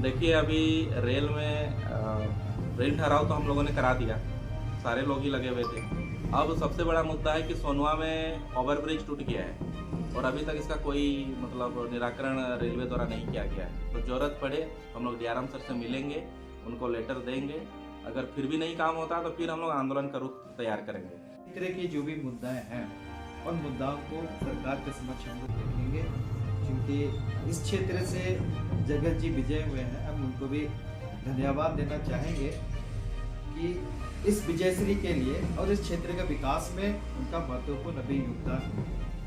देखिए अभी रेल में रेल ठहराव तो हम लोगों ने करा दिया, सारे लोग ही लगे हुए थे। अब सबसे बड़ा मुद्दा है कि सोनवा में ओवरब्रिज टूट गया है और अभी तक इसका कोई मतलब निराकरण रेलवे द्वारा नहीं किया गया है। तो ज़रूरत पड़े हम लोग डीआरएम सर से मिलेंगे, उनको लेटर देंगे। अगर फिर भी नहीं काम होता तो फिर हम लोग आंदोलन का रुख तैयार करेंगे। इस तरह के जो भी मुद्दाएं हैं उन मुद्दाओं को सरकार के समक्ष हम लोग रखेंगे, क्योंकि इस क्षेत्र से जगत जी विजय हुए हैं। हम उनको भी धन्यवाद देना चाहेंगे कि इस विजयश्री के लिए और इस क्षेत्र के विकास में उनका महत्वपूर्ण अभी योगदान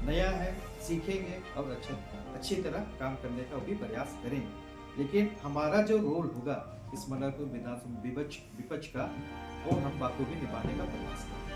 नया है। सीखेंगे और अच्छी तरह काम करने का भी प्रयास करेंगे, लेकिन हमारा जो रोल होगा इस मलकपुर विधानसभा विपक्ष का, वो हम बाखूबी निभाने का प्रयास करेंगे।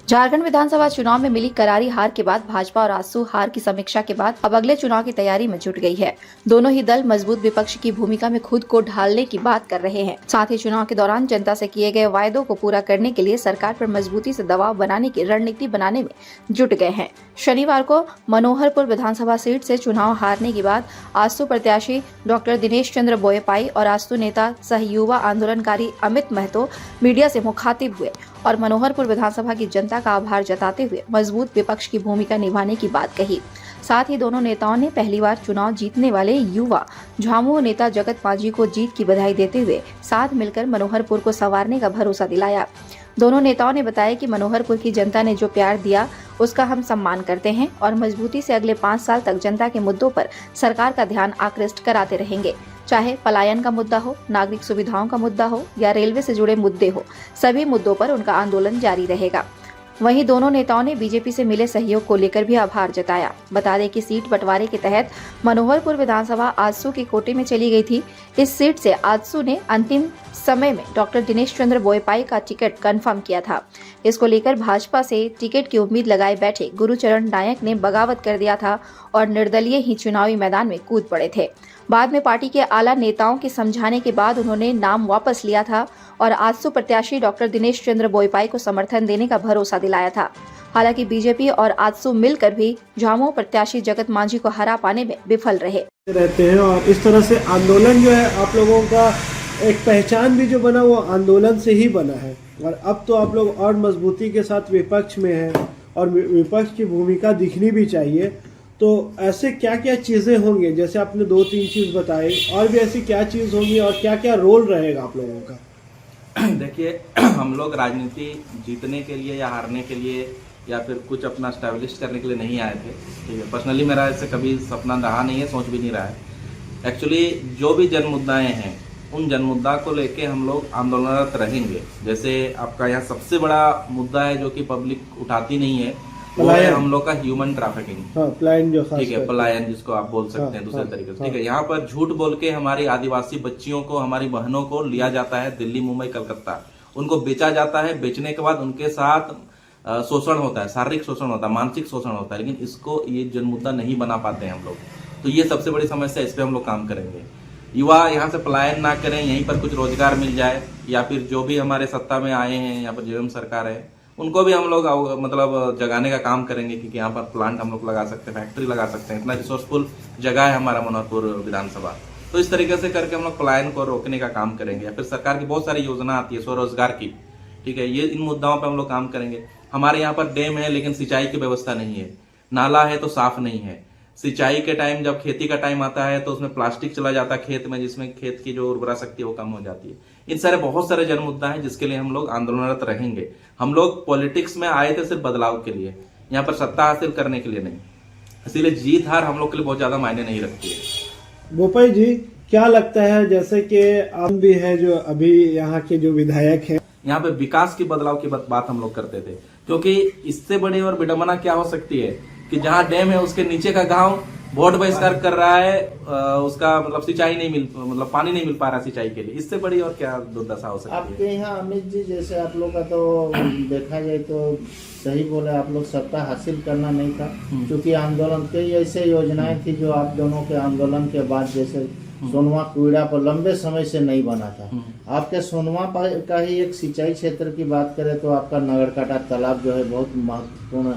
झारखंड विधानसभा चुनाव में मिली करारी हार के बाद भाजपा और आजसू हार की समीक्षा के बाद अब अगले चुनाव की तैयारी में जुट गई है। दोनों ही दल मजबूत विपक्ष की भूमिका में खुद को ढालने की बात कर रहे हैं। साथ ही चुनाव के दौरान जनता से किए गए वायदों को पूरा करने के लिए सरकार पर मजबूती से दबाव बनाने की रणनीति बनाने में जुट गए हैं। शनिवार को मनोहरपुर विधानसभा सीट से चुनाव हारने के बाद आजसू प्रत्याशी डॉक्टर दिनेश चंद्र बोयपाई और आजसू नेता सह युवा आंदोलनकारी अमित महतो मीडिया से मुखातिब हुए और मनोहरपुर विधानसभा की जनता का आभार जताते हुए मजबूत विपक्ष की भूमिका निभाने की बात कही। साथ ही दोनों नेताओं ने पहली बार चुनाव जीतने वाले युवा झामुमो नेता जगत मांझी को जीत की बधाई देते हुए साथ मिलकर मनोहरपुर को संवारने का भरोसा दिलाया। दोनों नेताओं ने बताया कि मनोहरपुर की जनता ने जो प्यार दिया उसका हम सम्मान करते हैं और मजबूती से अगले 5 साल तक जनता के मुद्दों पर सरकार का ध्यान आकृष्ट कराते रहेंगे। चाहे पलायन का मुद्दा हो, नागरिक सुविधाओं का मुद्दा हो या रेलवे से जुड़े मुद्दे हो, सभी मुद्दों पर उनका आंदोलन जारी रहेगा। वहीं दोनों नेताओं ने बीजेपी से मिले सहयोग को लेकर भी आभार जताया। बता दें कि सीट बंटवारे के तहत मनोहरपुर विधानसभा आजसू के कोटे में चली गई थी। इस सीट से आजसू ने अंतिम समय में डॉक्टर दिनेश चंद्र बोयपाई का टिकट कंफर्म किया था। इसको लेकर भाजपा से टिकट की उम्मीद लगाए बैठे गुरुचरण नायक ने बगावत कर दिया था और निर्दलीय ही चुनावी मैदान में कूद पड़े थे। बाद में पार्टी के आला नेताओं के समझाने के बाद उन्होंने नाम वापस लिया था और आजसू प्रत्याशी डॉक्टर दिनेश चंद्र बोयपाई को समर्थन देने का भरोसा दिलाया था। हालांकि बीजेपी और आजसू मिलकर भी झामुमो प्रत्याशी जगत मांझी को हरा पाने में विफल रहते हैं। और इस तरह से आंदोलन जो है आप लोगों का एक पहचान भी जो बना वो आंदोलन से ही बना है। और अब तो आप लोग और मजबूती के साथ विपक्ष में हैं और विपक्ष की भूमिका दिखनी भी चाहिए। तो ऐसे क्या क्या चीज़ें होंगी, जैसे आपने 2-3 चीज़ बताई, और भी ऐसी क्या चीज़ होगी और क्या क्या रोल रहेगा आप लोगों का? देखिए हम लोग राजनीति जीतने के लिए या हारने के लिए या फिर कुछ अपना स्टैब्लिश करने के लिए नहीं आए थे। ठीक है, पर्सनली मेरा ऐसे कभी सपना रहा नहीं है, सोच भी नहीं रहा है। एक्चुअली जो भी जन मुद्दाएँ हैं उन जन मुद्दा को लेके हम लोग आंदोलनरत रहेंगे। जैसे आपका यहाँ सबसे बड़ा मुद्दा है जो कि पब्लिक उठाती नहीं है, वो है हम लोग का ह्यूमन ट्रैफिकिंग। पलायन जो ठीक है, पलायन जिसको आप बोल सकते हैं दूसरे तरीके से। ठीक है, यहाँ पर झूठ बोल के हमारी आदिवासी बच्चियों को, हमारी बहनों को लिया जाता है दिल्ली, मुंबई, कलकत्ता, उनको बेचा जाता है। बेचने के बाद उनके साथ शोषण होता है, शारीरिक शोषण होता है, मानसिक शोषण होता है, लेकिन इसको ये जन मुद्दा नहीं बना पाते हैं हम लोग। तो ये सबसे बड़ी समस्या, इस पर हम लोग काम करेंगे। युवा यहाँ से पलायन ना करें, यहीं पर कुछ रोजगार मिल जाए, या फिर जो भी हमारे सत्ता में आए हैं यहाँ पर जेएम सरकार है उनको भी हम लोग मतलब जगाने का काम करेंगे, क्योंकि यहाँ पर प्लांट हम लोग लगा सकते हैं, फैक्ट्री लगा सकते हैं। इतना रिसोर्सफुल जगह है हमारा मनोहरपुर विधानसभा। तो इस तरीके से करके हम लोग पलायन को रोकने का काम करेंगे। या फिर सरकार की बहुत सारी योजना आती है स्वरोजगार की। ठीक है, ये इन मुद्दाओं पर हम लोग काम करेंगे। हमारे यहाँ पर डैम है लेकिन सिंचाई की व्यवस्था नहीं है, नाला है तो साफ नहीं है। सिंचाई के टाइम जब खेती का टाइम आता है तो उसमें प्लास्टिक चला जाता है खेत में, जिसमें खेत की जो उर्वरा शक्ति है वो कम हो जाती है। इन सारे बहुत सारे जन मुद्दा हैं जिसके लिए हम लोग आंदोलनरत रहेंगे। हम लोग पॉलिटिक्स में आए थे सिर्फ बदलाव के लिए, यहाँ पर सत्ता हासिल करने के लिए नहीं। इसीलिए जीत हार हम लोग के लिए बहुत ज्यादा मायने नहीं रखती है। बोपाई जी, क्या लगता है, जैसे कि आप भी है जो अभी यहाँ के जो विधायक हैं, यहाँ पे विकास की बदलाव की बात हम लोग करते थे, क्योंकि इससे बड़ी और विडंबना क्या हो सकती है कि जहाँ डैम है उसके नीचे का गांव वोट बहिष्कार कर रहा है, उसका मतलब सिंचाई नहीं मतलब पानी नहीं मिल पा रहा सिंचाई के लिए। इससे बड़ी और क्या दुर्दशा हो सकती है? आपके यहाँ अमित जी, जैसे आप लोग का तो देखा जाए तो सही बोले, आप लोग सत्ता हासिल करना नहीं था, क्योंकि आंदोलन कई ऐसे योजनाएं थी जो आप दोनों के आंदोलन के बाद जैसे सोनवा कुइड़ा पर लंबे समय से नहीं बना था। आपके सोनवा का ही एक सिंचाई क्षेत्र की बात करें तो आपका नगरकाटा तालाब जो है बहुत महत्वपूर्ण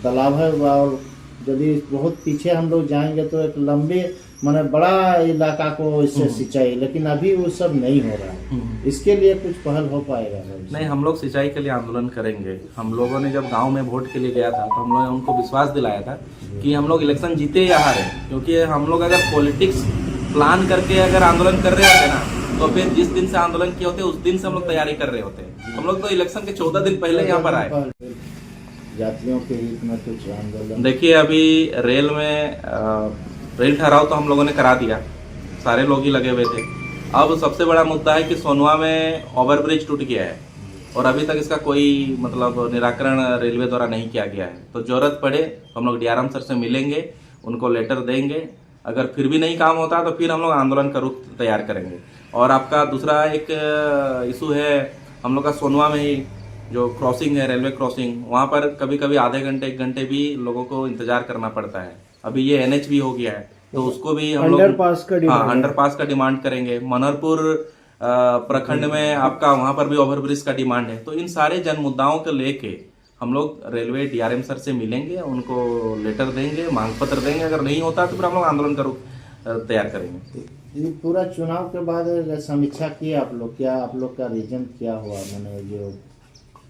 तालाब है, और यदि बहुत पीछे हम लोग जाएंगे तो एक लंबे माने बड़ा इलाका को इससे सिंचाई, लेकिन अभी वो सब नहीं हो रहा है। इसके लिए कुछ पहल हो पाएगा? नहीं, हम लोग सिंचाई के लिए आंदोलन करेंगे। हम लोगों ने जब गांव में वोट के लिए गया था तो हम लोगों ने उनको विश्वास दिलाया था कि हम लोग इलेक्शन जीते या हारे, क्योंकि हम लोग अगर पॉलिटिक्स प्लान करके अगर आंदोलन कर रहे होते ना तो फिर जिस दिन से आंदोलन किए होते उस दिन से हम लोग तैयारी कर रहे होते। हम लोग तो इलेक्शन के 14 दिन पहले यहाँ पर आए। जातियों के हित में कुछ आंदोलन? देखिए, अभी रेल में रेल ठहराव तो हम लोगों ने करा दिया, सारे लोग ही लगे हुए थे। अब सबसे बड़ा मुद्दा है कि सोनवा में ओवरब्रिज टूट गया है और अभी तक इसका कोई मतलब निराकरण रेलवे द्वारा नहीं किया गया है। तो जरूरत पड़े तो हम लोग डीआरएम सर से मिलेंगे, उनको लेटर देंगे। अगर फिर भी नहीं काम होता तो फिर हम लोग आंदोलन का रूप तैयार करेंगे। और आपका दूसरा एक इशू है, हम लोग का सोनवा में ही जो क्रॉसिंग है, रेलवे क्रॉसिंग, वहाँ पर कभी कभी आधे घंटे 1 घंटे भी लोगों को इंतजार करना पड़ता है। अभी ये एनएच भी हो गया है तो उसको भी हम लोग अंडरपास का डिमांड करेंगे। मनोहरपुर प्रखंड में आपका वहाँ पर भी ओवरब्रिज का डिमांड है। तो इन सारे जन मुद्दाओं को लेके हम लोग रेलवे डीआरएम सर से मिलेंगे, उनको लेटर देंगे, मांग पत्र देंगे। अगर नहीं होता तो फिर हम लोग आंदोलन का रूप तैयार करेंगे। ये पूरा चुनाव के बाद समीक्षा की आप लोग, क्या आप लोग का रीजन क्या हुआ? मैंने जो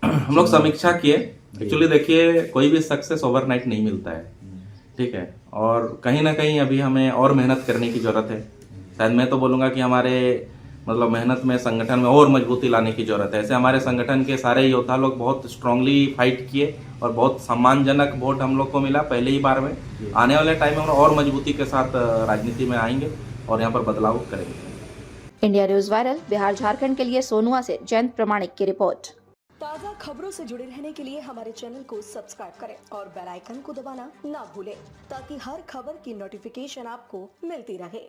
हम लोग समीक्षा किए। एक्चुअली देखिए, कोई भी सक्सेस ओवरनाइट नहीं मिलता है, ठीक है, और कहीं ना कहीं अभी हमें और मेहनत करने की जरूरत है। शायद मैं तो बोलूँगा कि हमारे मतलब मेहनत में, संगठन में और मजबूती लाने की जरूरत है। ऐसे हमारे संगठन के सारे योद्धा लोग बहुत स्ट्रांगली फाइट किए और बहुत सम्मानजनक वोट हम लोग को मिला पहले ही बार में। आने वाले टाइम में हम और मजबूती के साथ राजनीति में आएंगे और यहाँ पर बदलाव करेंगे। India news viral Bihar Jharkhand के लिए सोनुआ से जयंत प्रमाणिक की रिपोर्ट। ताज़ा खबरों से जुड़े रहने के लिए हमारे चैनल को सब्सक्राइब करें और बेल आइकन को दबाना ना भूलें ताकि हर खबर की नोटिफिकेशन आपको मिलती रहे।